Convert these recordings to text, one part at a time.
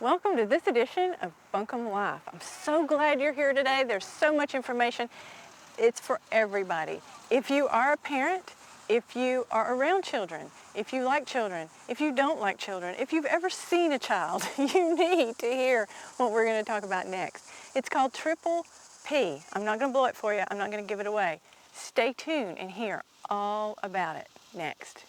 Welcome to this edition of Buncombe Life. I'm so glad you're here today. There's so much information. It's for everybody. If you are a parent, if you are around children, if you like children, if you don't like children, if you've ever seen a child, you need to hear what we're going to talk about next. It's called Triple P. I'm not going to blow it for you. I'm not going to give it away. Stay tuned and hear all about it next.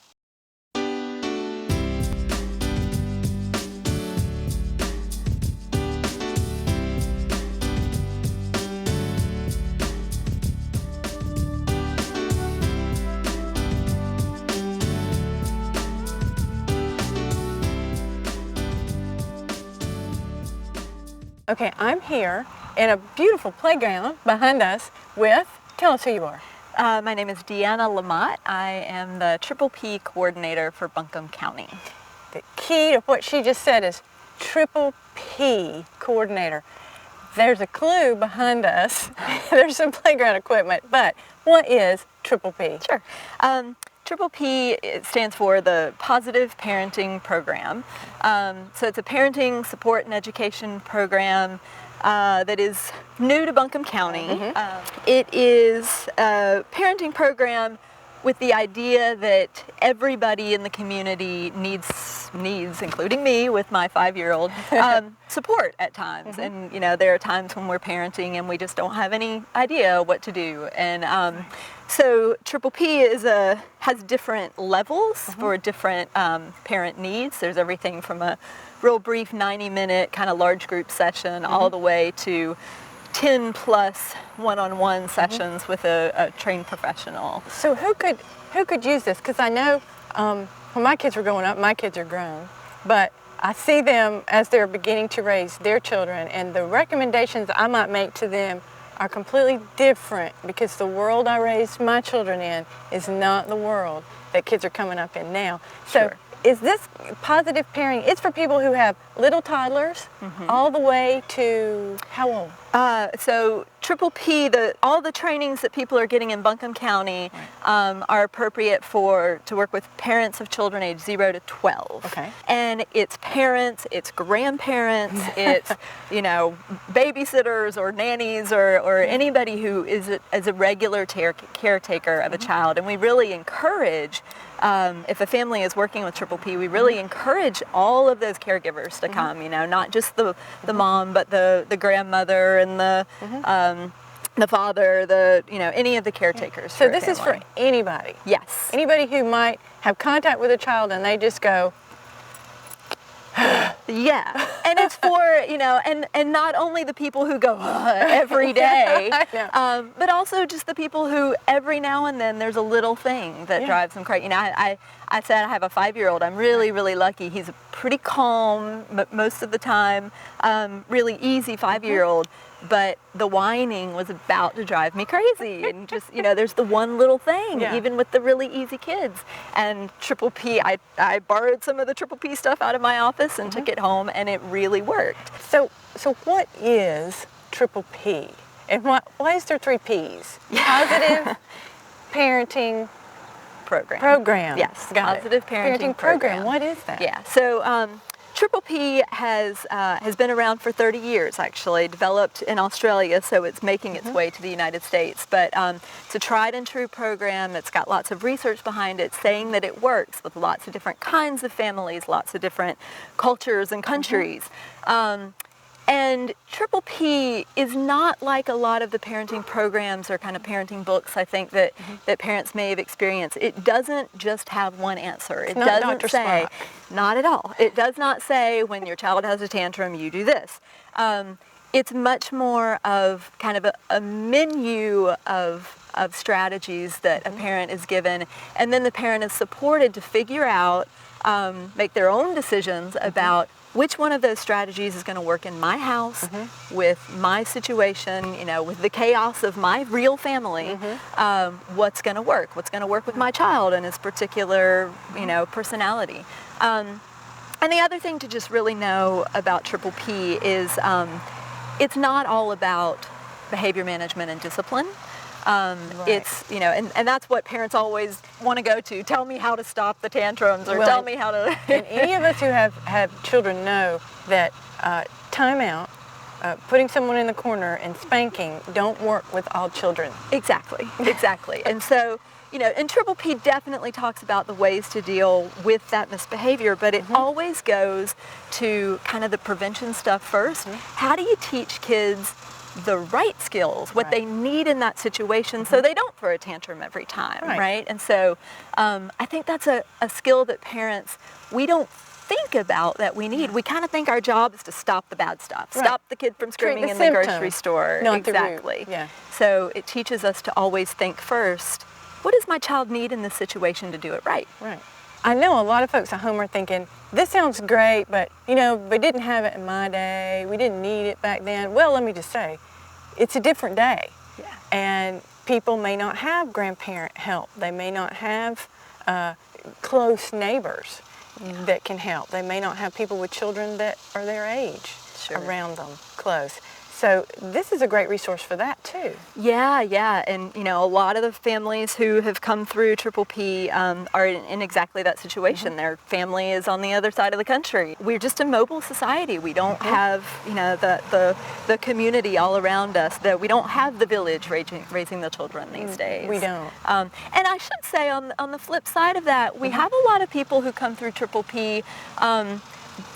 Okay, I'm here in a beautiful playground behind us with, tell us who you are. My name is Deanna Lamott. I am the Triple P coordinator for Buncombe County. The key to what she just said is Triple P coordinator. There's a clue behind us. There's some playground equipment, but what is Triple P? Sure. Triple P stands for the Positive Parenting Program. So it's a parenting support and education program that is new to Buncombe County. It is a parenting program with the idea that everybody in the community needs, including me with my 5-year-old, support at times. And there are times when we're parenting and we just don't have any idea what to do. And so Triple P has different levels for different parent needs. There's everything from a real brief 90-minute kind of large group session all the way to 10 plus one-on-one sessions with a trained professional. So who could use this? Because I know when my kids were growing up, my kids are grown, but I see them as they're beginning to raise their children, and the recommendations I might make to them are completely different because the world I raised my children in is not the world that kids are coming up in now. So Sure. Is this positive parenting? It's for people who have little toddlers all the way to how old? So Triple P, all the trainings that people are getting in Buncombe County are appropriate to work with parents of children age 0 to 12. Okay. And it's parents, it's grandparents, it's babysitters or nannies or anybody who is a regular caretaker of a child. And we really encourage, if a family is working with Triple P, we really encourage all of those caregivers to come. Not just the mom, but the grandmother and the father, any of the caretakers. So this is for anybody? Yes. Anybody who might have contact with a child and they just go, yeah. And it's for, and not only the people who go every day, but also just the people who every now and then there's a little thing that drives them crazy. I said I have a 5-year-old. I'm really, really lucky. He's a pretty calm, but most of the time, really easy 5-year-old. But the whining was about to drive me crazy. And just, there's the one little thing, even with the really easy kids. And Triple P, I borrowed some of the Triple P stuff out of my office and took it home, and it really worked. So what is Triple P? And why is there 3 Ps? Positive Parenting Program. Yes, Got Positive it. Parenting Program. What is that? Yeah, so Triple P has been around for 30 years, actually, developed in Australia, so it's making its way to the United States. But it's a tried and true program that's got lots of research behind it saying that it works with lots of different kinds of families, lots of different cultures and countries. And Triple P is not like a lot of the parenting programs or kind of parenting books, I think, that parents may have experienced. It doesn't just have one answer. It doesn't say, not at all. It does not say when your child has a tantrum, you do this. It's much more of kind of a menu of strategies that a parent is given, and then the parent is supported to figure out, make their own decisions about which one of those strategies is going to work in my house, with my situation, with the chaos of my real family, what's going to work? What's going to work with my child and his particular, personality? And the other thing to just really know about Triple P is it's not all about behavior management and discipline. It's, and that's what parents always want to go to. Tell me how to stop the tantrums, or Well, tell me how to... And any of us who have children know that timeout, putting someone in the corner and spanking don't work with all children. Exactly. And so, and Triple P definitely talks about the ways to deal with that misbehavior, but it always goes to kind of the prevention stuff first. How do you teach kids the right skills, what they need in that situation, so they don't throw a tantrum every time, right? And so I think that's a skill that parents, we don't think about that we need. We kind of think our job is to stop the bad stuff, stop the kid from screaming in the grocery store. Not exactly. The root. Yeah. So it teaches us to always think first, what does my child need in this situation to do it right? Right. I know a lot of folks at home are thinking, this sounds great, but we didn't have it in my day. We didn't need it back then. Well, let me just say, it's a different day. Yeah. And people may not have grandparent help. They may not have close neighbors that can help. They may not have people with children that are their age around them, close. So this is a great resource for that too. Yeah, and a lot of the families who have come through Triple P are in exactly that situation. Their family is on the other side of the country. We're just a mobile society. We don't have the community all around us. That we don't have the village raising the children these days. We don't. And I should say on the flip side of that, we have a lot of people who come through Triple P.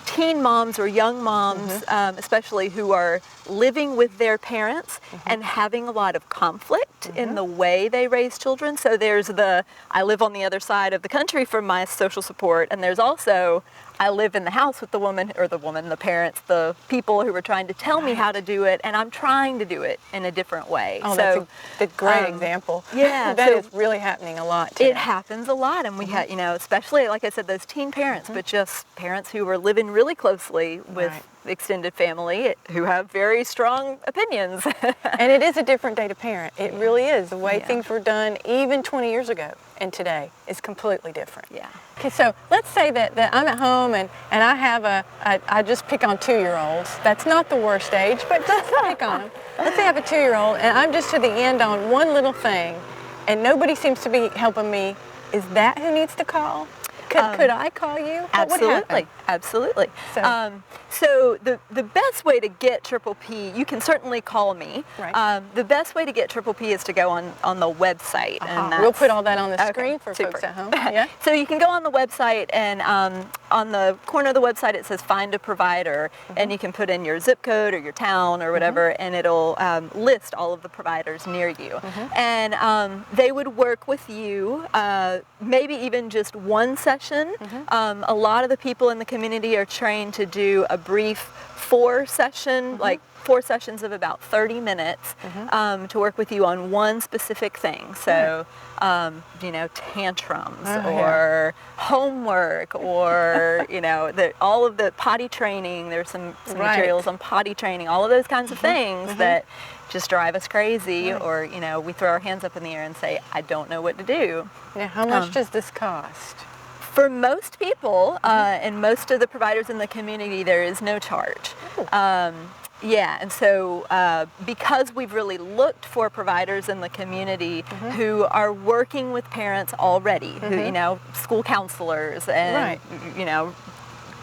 Teen moms or young moms, especially, who are living with their parents and having a lot of conflict in the way they raise children. So there's I live on the other side of the country for my social support, and there's also, I live in the house with the parents, the people who are trying to tell me how to do it, and I'm trying to do it in a different way. Oh, so that's a great example. Yeah. That is really happening a lot today. It happens a lot, and we have, especially, like I said, those teen parents, but just parents who are living really closely with extended family who have very strong opinions. And it is a different day to parent. It really is. The way things were done even 20 years ago and today is completely different. Yeah. Okay, so let's say that I'm at home and I have I just pick on 2-year-olds. That's not the worst age, but just pick on them. Let's say I have a 2-year-old and I'm just to the end on one little thing and nobody seems to be helping me. Is that who needs to call? Could I call you? Absolutely. So the best way to get Triple P, you can certainly call me. Right. The best way to get Triple P is to go on the website. And we'll put all that on the screen for folks at home. Yeah. So you can go on the website, and on the corner of the website it says find a provider, and you can put in your zip code or your town or whatever, and it'll list all of the providers near you. And they would work with you, maybe even just one session. A lot of the people in the community are trained to do a brief 4-session, like 4 sessions of about 30 minutes to work with you on one specific thing. So, tantrums or homework or, all of the potty training. There's some materials on potty training, all of those kinds of things that just drive us crazy, or, we throw our hands up in the air and say, I don't know what to do. Now, how much does this cost? For most people, and most of the providers in the community, there is no charge. And so because we've really looked for providers in the community who are working with parents already, who, school counselors and,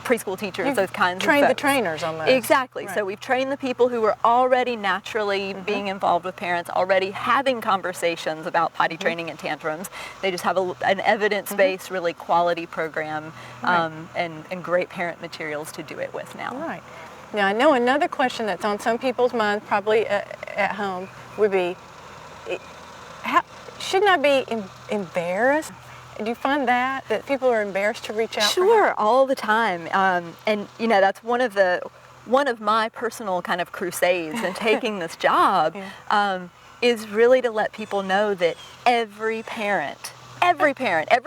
preschool teachers, those kinds of folks. Trained the trainers almost. Exactly. Right. So we've trained the people who are already naturally being involved with parents, already having conversations about potty training and tantrums. They just have an evidence-based, really quality program and great parent materials to do it with now. Right. Now, I know another question that's on some people's minds, probably at home, would be, shouldn't I be embarrassed? Do you find that people are embarrassed to reach out? Sure, all the time. And that's one of my personal kind of crusades in taking this job is really to let people know that every parent, every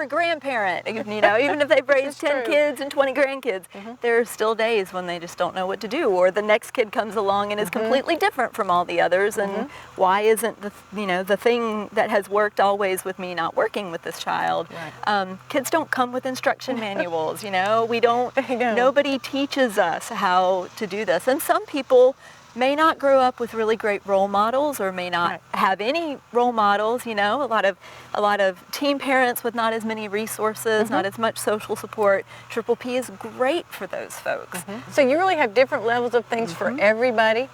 grandparent, even if they've raised 10 kids and 20 grandkids, there are still days when they just don't know what to do, or the next kid comes along and is completely different from all the others, and why isn't the thing that has worked always with me not working with this child? Right. Kids don't come with instruction manuals, we don't, nobody teaches us how to do this, and some people may not grow up with really great role models or may not Right. have any role models, you know, a lot of teen parents with not as many resources, not as much social support. Triple P is great for those folks. So you really have different levels of things for everybody.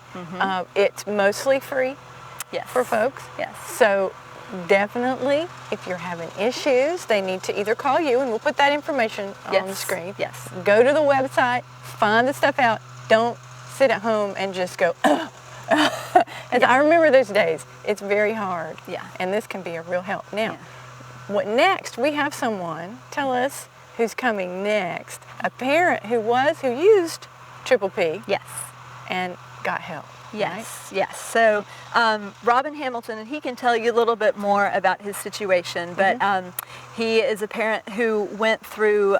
It's mostly free Yes. for folks. Yes. So definitely, if you're having issues, they need to either call you, and we'll put that information on the Yes. screen. Yes. Go to the website, find the stuff out. Don't sit at home and just go, As I remember those days. It's very hard. Yeah. And this can be a real help. Now, Yeah. what next? We have someone, tell us who's coming next. A parent who used Triple P Yes. and got help. Yes, yes. So Robin Hamilton, and he can tell you a little bit more about his situation, but he is a parent who went through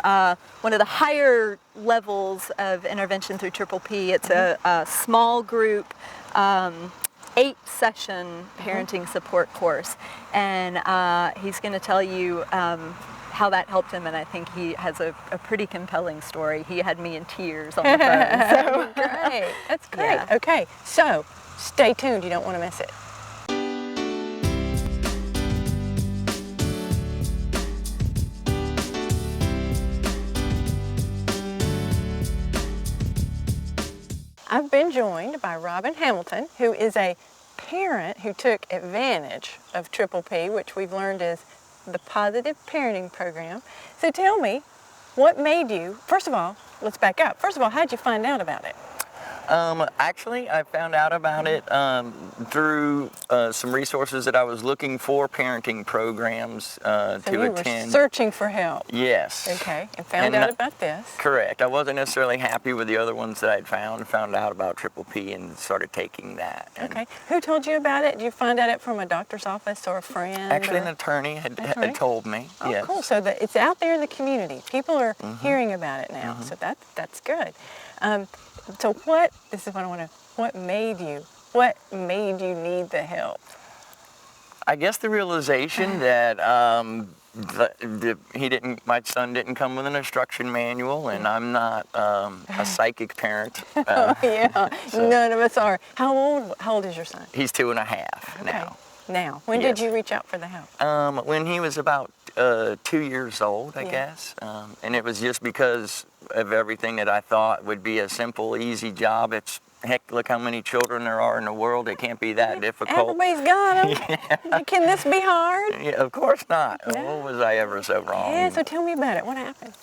one of the higher levels of intervention through Triple P. It's a small group, 8-session parenting support course, and he's going to tell you how that helped him, and I think he has a pretty compelling story. He had me in tears on the phone. So. Great. That's great. Yeah. Okay, so stay tuned. You don't want to miss it. I've been joined by Robin Hamilton, who is a parent who took advantage of Triple P, which we've learned is the Positive Parenting Program. So tell me, what made you, first of all, let's back up. First of all, how'd you find out about it? Actually, I found out about it through some resources that I was looking for, parenting programs So to you attend. were searching for help. Yes. Okay, and found And out that- about this. Correct. I wasn't necessarily happy with the other ones that I'd found out about Triple P and started taking that. And Okay, who told you about it? Did you find out it from a doctor's office or a friend? Actually, or- an attorney had Attorney? told me. Oh, Yes. cool. So that it's out there in the community. People are hearing about it now. So that's good. So this is what I want to, what made you need the help? I guess the realization that my son didn't come with an instruction manual, and I'm not a psychic parent. Yeah, none of us are. How old is your son? He's 2.5 Okay. now. Now, when did Yes. you reach out for the help? When he was about 2 years old, I guess. And it was just because of everything that I thought would be a simple, easy job. It's, heck, look how many children there are in the world. It can't be that difficult. Everybody's got them. Can this be hard? Yeah, of course not. No. What was I ever so wrong? Yeah, so tell me about it. What happened?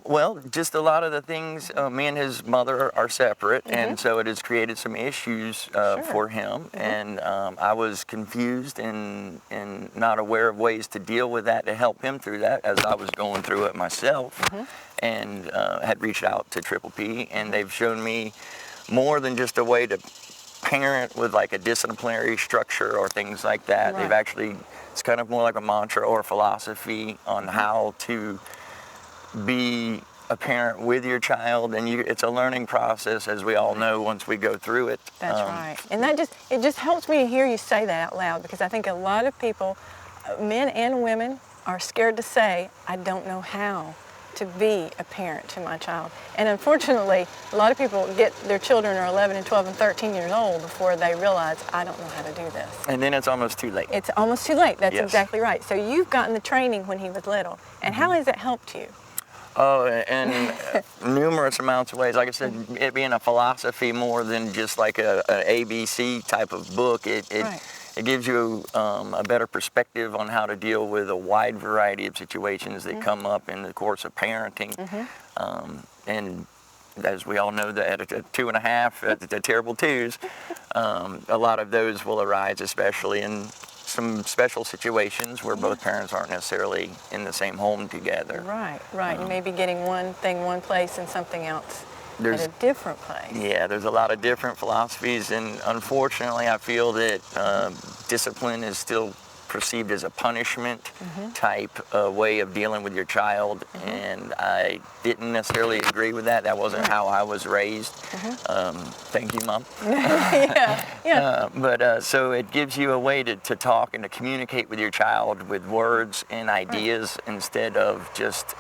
Well, just a lot of the things, me and his mother are separate, and so it has created some issues for him. And I was confused and not aware of ways to deal with that, to help him through that as I was going through it myself. And had reached out to Triple P, and they've shown me more than just a way to parent with like a disciplinary structure or things like that. Right. They've actually, it's kind of more like a mantra or a philosophy on how to be a parent with your child, and it's a learning process, as we all know, once we go through it. That's right. And it just helps me to hear you say that out loud, because I think a lot of people, men and women, are scared to say, I don't know how to be a parent to my child. And unfortunately, a lot of people get their children are 11 and 12 and 13 years old before they realize, I don't know how to do this. And then it's almost too late. It's almost too late. That's Yes. exactly right. So you've gotten the training when he was little. And how has it helped you? Oh, and numerous amounts of ways. Like I said, it being a philosophy more than just like an ABC type of book, it Right. it gives you a better perspective on how to deal with a wide variety of situations that come up in the course of parenting. And as we all know, that at 2.5, the terrible twos, a lot of those will arise, especially in some special situations where both parents aren't necessarily in the same home together. Right, right. You may be getting one thing one place and something else at a different place. Yeah, there's a lot of different philosophies, and unfortunately I feel that discipline is still perceived as a punishment type way of dealing with your child, and I didn't necessarily agree with that. That wasn't how I was raised. Thank you, Mom. But so it gives you a way to talk and to communicate with your child with words and ideas instead of just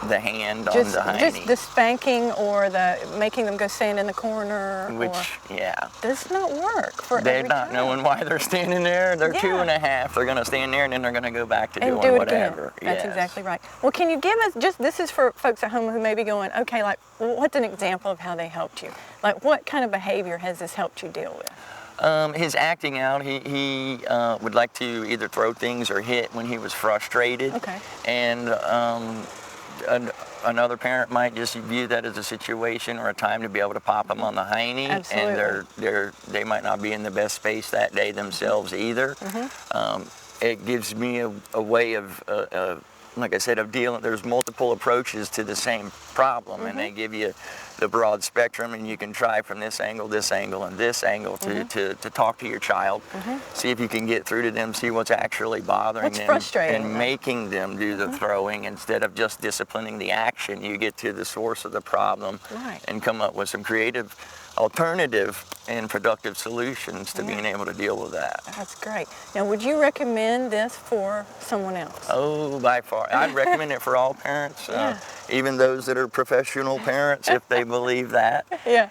the hand Just, on the just hiney. the spanking or the making them go stand in the corner, Which, yeah. does not work for They're every not child. knowing why they're standing there. They're Yeah. 2.5. They're going to stand there and then they're going to go back to And doing do it whatever. again. That's Yes. exactly right. Well, can you give us this is for folks at home who may be going, okay, like, what's an example of how they helped you? Like, what kind of behavior has this helped you deal with? His acting out, he would like to either throw things or hit when he was frustrated. Okay. And another parent might just view that as a situation or a time to be able to pop them on the hiney. Absolutely. And they might not be in the best space that day themselves either. It gives me a way of, like I said, of dealing. There's multiple approaches to the same problem, and they give you the broad spectrum, and you can try from this angle, and this angle to talk to your child, see if you can get through to them, see what's actually bothering What's them, frustrating and them. making them do the throwing instead of just disciplining the action. You get to the source of the problem Right. and come up with some creative, alternative, and productive solutions to being able to deal with that. That's great. Now, would you recommend this for someone else? Oh, by far. I'd recommend it for all parents, Yeah. even those that are professional parents, if they believe that. Yeah.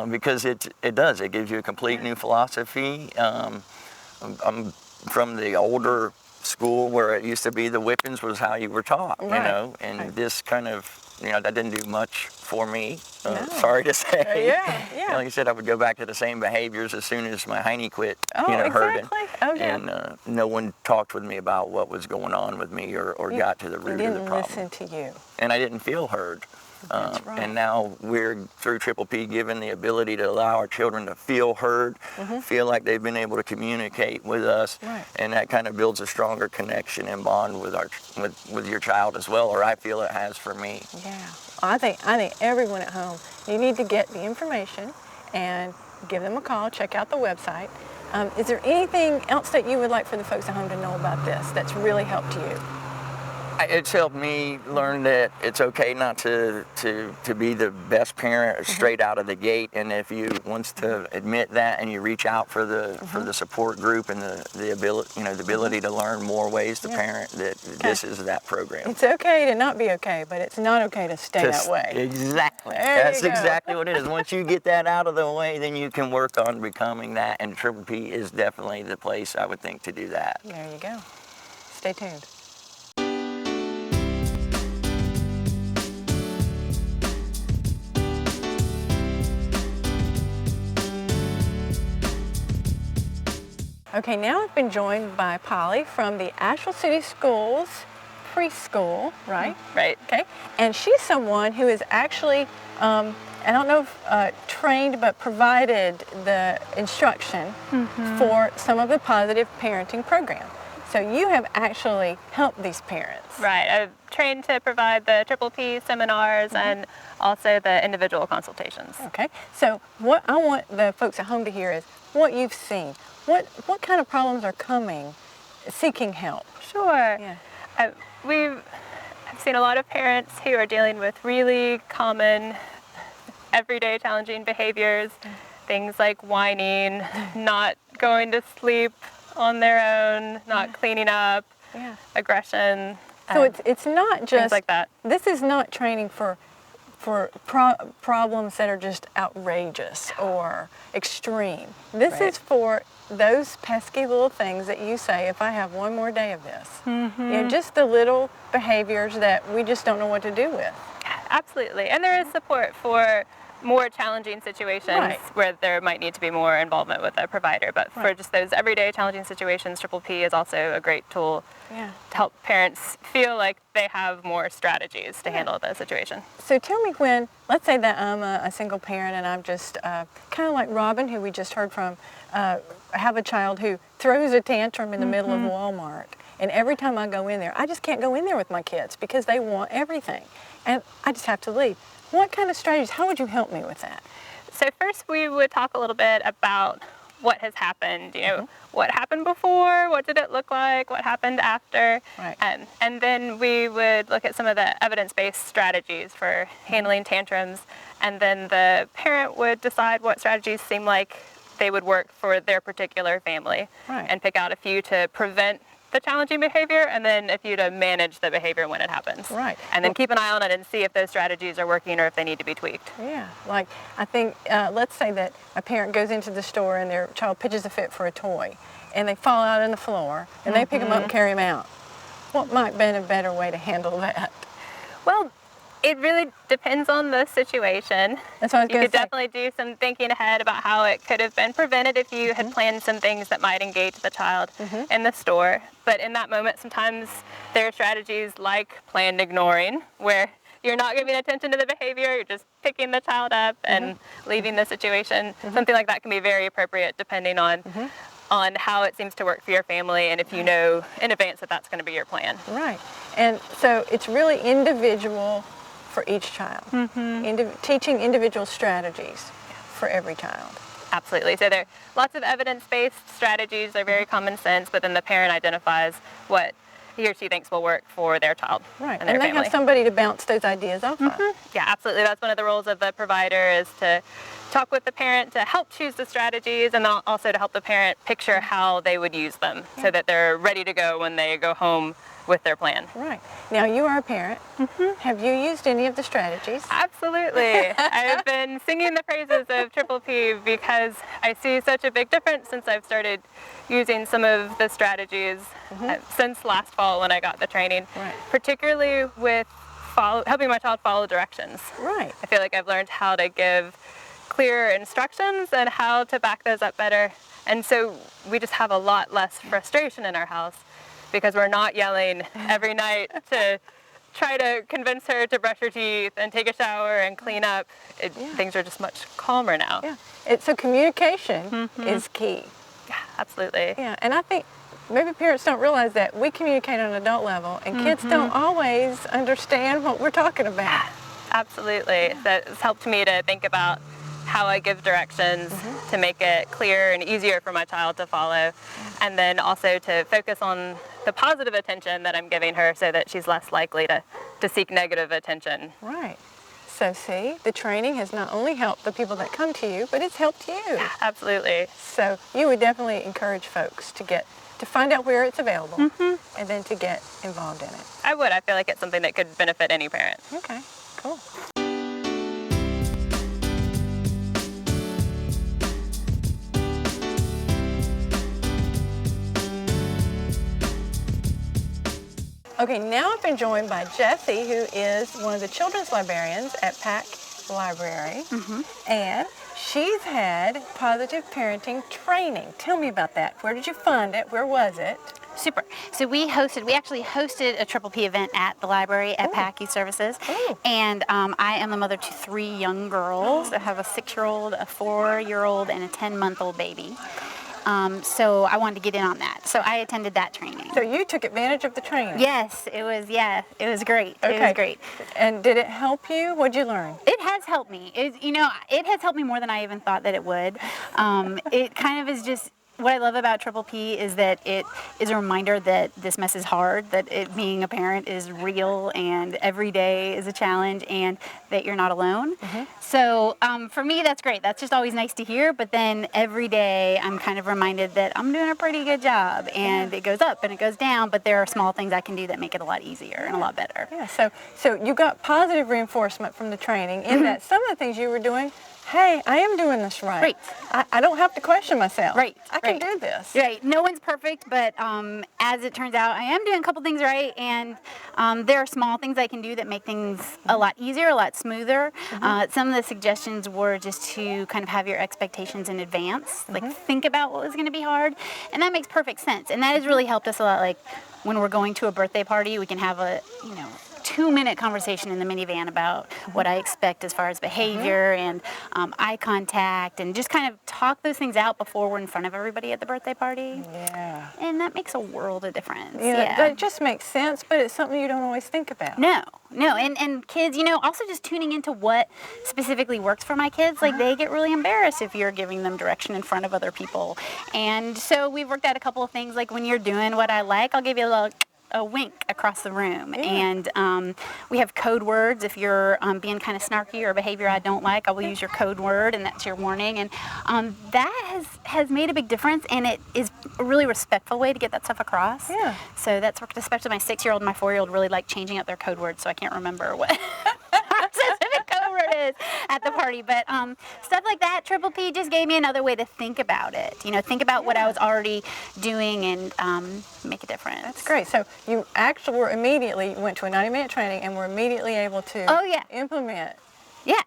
Because it does. It gives you a complete new philosophy. I'm from the older school where it used to be the whippings was how you were taught, you Right. know, and Right. this kind of, that didn't do much for me. No. Sorry to say. Yeah. Like you said, I would go back to the same behaviors as soon as my hiney quit, Oh, hurting. exactly. Oh, yeah. And no one talked with me about what was going on with me or got to the root of the Didn't problem. listen to you. And I didn't feel heard. That's right. And now we're, through Triple P, given the ability to allow our children to feel heard, feel like they've been able to communicate with us, Right. and that kind of builds a stronger connection and bond with with your child as well, or I feel it has for me. Yeah. I think everyone at home, you need to get the information and give them a call, check out the website. Is there anything else that you would like for the folks at home to know about this that's really helped you? It's helped me learn that it's okay not to be the best parent straight out of the gate, and if you wants to admit that and you reach out for the support group and the ability to learn more ways to parent, that this is that program. It's okay to not be okay, but it's not okay to stay that way. Exactly. There That's you go. exactly what it is. Once you get that out of the way, then you can work on becoming that, and Triple P is definitely the place I would think to do that. There you go. Stay tuned. Okay, now I've been joined by Polly from the Asheville City Schools preschool, right? Right. Okay, and she's someone who is actually, I don't know if trained, but provided the instruction for some of the positive parenting program. So you have actually helped these parents. Right. I've trained to provide the Triple P seminars and also the individual consultations. Okay, so what I want the folks at home to hear is what you've seen. What kind of problems are coming seeking help? Sure. Yeah. I've seen a lot of parents who are dealing with really common, everyday challenging behaviors, things like whining, not going to sleep on their own, not cleaning up, Yeah. aggression. So it's not just like that. This is not training for problems that are just outrageous or extreme. This Right. is for those pesky little things that you say, if I have one more day of this. You know, just the little behaviors that we just don't know what to do with. Absolutely. And there is support for more challenging situations Right. where there might need to be more involvement with a provider. But for Right. just those everyday challenging situations, Triple P is also a great tool Yeah. to help parents feel like they have more strategies to handle the situation. So tell me when, let's say that I'm a single parent and I'm just kind of like Robin, who we just heard from, have a child who throws a tantrum in the middle of Walmart. And every time I go in there, I just can't go in there with my kids because they want everything. And I just have to leave. What kind of strategies, how would you help me with that? So first we would talk a little bit about what has happened, what happened before, what did it look like, what happened after, Right. And then we would look at some of the evidence-based strategies for handling tantrums, and then the parent would decide what strategies seem like they would work for their particular family, Right. and pick out a few to prevent the challenging behavior, and then a few to manage the behavior when it happens. Right. And then keep an eye on it and see if those strategies are working or if they need to be tweaked. Yeah, like I think, let's say that a parent goes into the store and their child pitches a fit for a toy and they fall out on the floor and they pick them up and carry them out. What might be a better way to handle that? Well, it really depends on the situation. That's what I was You going could to say. definitely do some thinking ahead about how it could have been prevented if you had planned some things that might engage the child in the store. But in that moment, sometimes there are strategies like planned ignoring, where you're not giving attention to the behavior, you're just picking the child up and leaving the situation. Something like that can be very appropriate depending on how it seems to work for your family and if you know in advance that that's going to be your plan. Right. And so it's really individual for each child. Teaching individual strategies for every child. Absolutely. So there are lots of evidence-based strategies. They're very common sense, but then the parent identifies what he or she thinks will work for their child Right. and their they family. have somebody to bounce those ideas off of. Yeah, absolutely. That's one of the roles of the provider, is to talk with the parent to help choose the strategies, and then also to help the parent picture how they would use them so that they're ready to go when they go home with their plan. Right. Now, you are a parent. Have you used any of the strategies? Absolutely. I've been singing the praises of Triple P because I see such a big difference since I've started using some of the strategies since last fall when I got the training, Right. particularly with helping my child follow directions. Right. I feel like I've learned how to give clear instructions and how to back those up better. And so we just have a lot less frustration in our house because we're not yelling every night to try to convince her to brush her teeth and take a shower and clean up. Things are just much calmer now. Yeah. So communication is key. Yeah, absolutely. Yeah. And I think maybe parents don't realize that we communicate on an adult level and kids don't always understand what we're talking about. Absolutely. That's helped me to think about how I give directions to make it clear and easier for my child to follow, and then also to focus on the positive attention that I'm giving her so that she's less likely to seek negative attention. Right. So see, the training has not only helped the people that come to you, but it's helped you. Absolutely. So you would definitely encourage folks to find out where it's available and then to get involved in it. I would. I feel like it's something that could benefit any parent. Okay, cool. Okay, now I've been joined by Jessie, who is one of the children's librarians at Pack Library, and she's had positive parenting training. Tell me about that. Where did you find it? Where was it? Super. So we actually hosted a Triple P event at the library at Pack Youth Services. And I am the mother to 3 young girls. I have a 6-year-old, a 4-year-old, and a 10-month-old baby. So I wanted to get in on that. So I attended that training. So you took advantage of the training? Yes, it was great. Okay. It was great. And did it help you? What'd you learn? It has helped me. It has helped me more than I even thought that it would. It kind of is just, what I love about Triple P is that it is a reminder that this mess is hard, that being a parent is real and every day is a challenge and that you're not alone. So for me, that's great. That's just always nice to hear. But then every day I'm kind of reminded that I'm doing a pretty good job, and it goes up and it goes down, but there are small things I can do that make it a lot easier and a lot better. Yeah, so you got positive reinforcement from the training in that some of the things you were doing, hey, I am doing this right. I don't have to question myself. Right. I can do this. Right. No one's perfect, but as it turns out, I am doing a couple things right, and there are small things I can do that make things a lot easier, a lot smoother. Some of the suggestions were just to kind of have your expectations in advance, like think about what was going to be hard, and that makes perfect sense. And that has really helped us a lot. Like when we're going to a birthday party, we can have a 2-minute conversation in the minivan about what I expect as far as behavior and eye contact, and just kind of talk those things out before we're in front of everybody at the birthday party. Yeah. And that makes a world of difference. Yeah. That just makes sense, but it's something you don't always think about. No. And kids, also just tuning into what specifically works for my kids, like they get really embarrassed if you're giving them direction in front of other people. And so we've worked out a couple of things, like when you're doing what I like, I'll give you a a wink across the room. And we have code words. If you're being kind of snarky or a behavior I don't like, I will use your code word, and that's your warning. And that has made a big difference, and it is a really respectful way to get that stuff across. Yeah. So that's worked, especially my 6-year-old and my 4-year-old really like changing up their code words, so I can't remember what specific code word is at the party. But stuff like that, Triple P just gave me another way to think about it. You know, think about what I was already doing and make a difference. That's great. So you actually were immediately went to a 90-minute training and were immediately able to implement. Yeah.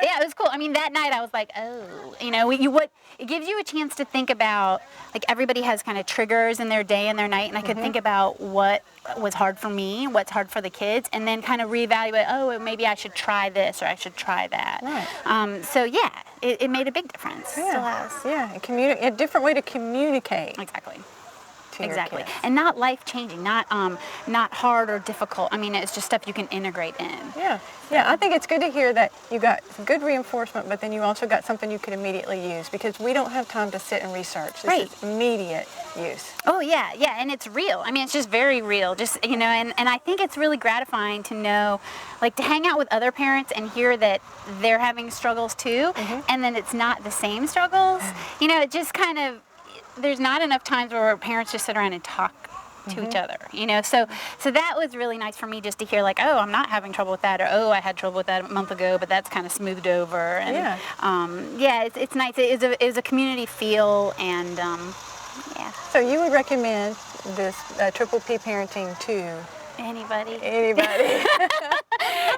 Yeah, it was cool. I mean, that night I was like, oh, you know, it gives you a chance to think about, like, everybody has kind of triggers in their day and their night, and I could think about what was hard for me, what's hard for the kids, and then kind of reevaluate, oh, maybe I should try this or I should try that. Right. So yeah, it made a big difference. Yeah. Still has. Yeah, and a different way to communicate. Exactly. To your Exactly. kids. And not life-changing, not hard or difficult. I mean, it's just stuff you can integrate in. Yeah. Yeah, I think it's good to hear that you got some good reinforcement, but then you also got something you could immediately use, because we don't have time to sit and research. This is immediate use. Oh, yeah, and it's real. I mean, it's just very real. Just, you know, and I think it's really gratifying to know, like, to hang out with other parents and hear that they're having struggles too, and then it's not the same struggles. You know, it just kind of, there's not enough times where parents just sit around and talk to each other, you know, so that was really nice for me, just to hear, like, oh, I'm not having trouble with that, or oh, I had trouble with that a month ago, but that's kind of smoothed over. And it's nice. It was a community feel, and yeah. So you would recommend this Triple P parenting to Anybody.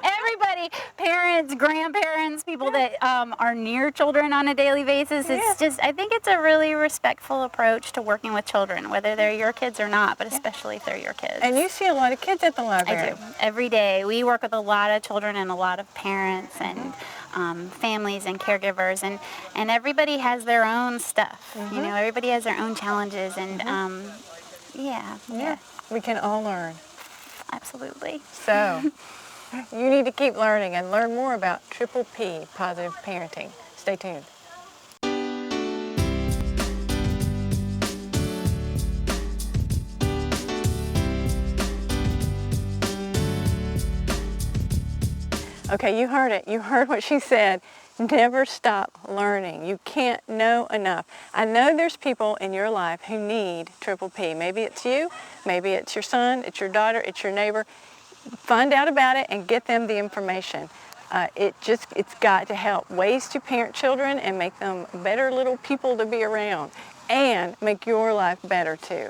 Everybody, parents, grandparents, people that are near children on a daily basis. It's just, I think it's a really respectful approach to working with children, whether they're your kids or not, but especially if they're your kids. And you see a lot of kids at the library. I do. Every day. We work with a lot of children and a lot of parents and families and caregivers, and everybody has their own stuff. You know, everybody has their own challenges, and yeah. We can all learn. Absolutely. So you need to keep learning and learn more about Triple P, positive parenting. Stay tuned. Okay, you heard it. You heard what she said. Never stop learning. You can't know enough. I know there's people in your life who need Triple P. Maybe it's you, maybe it's your son, it's your daughter, it's your neighbor. Find out about it and get them the information. It's got to help ways to parent children and make them better little people to be around, and make your life better too.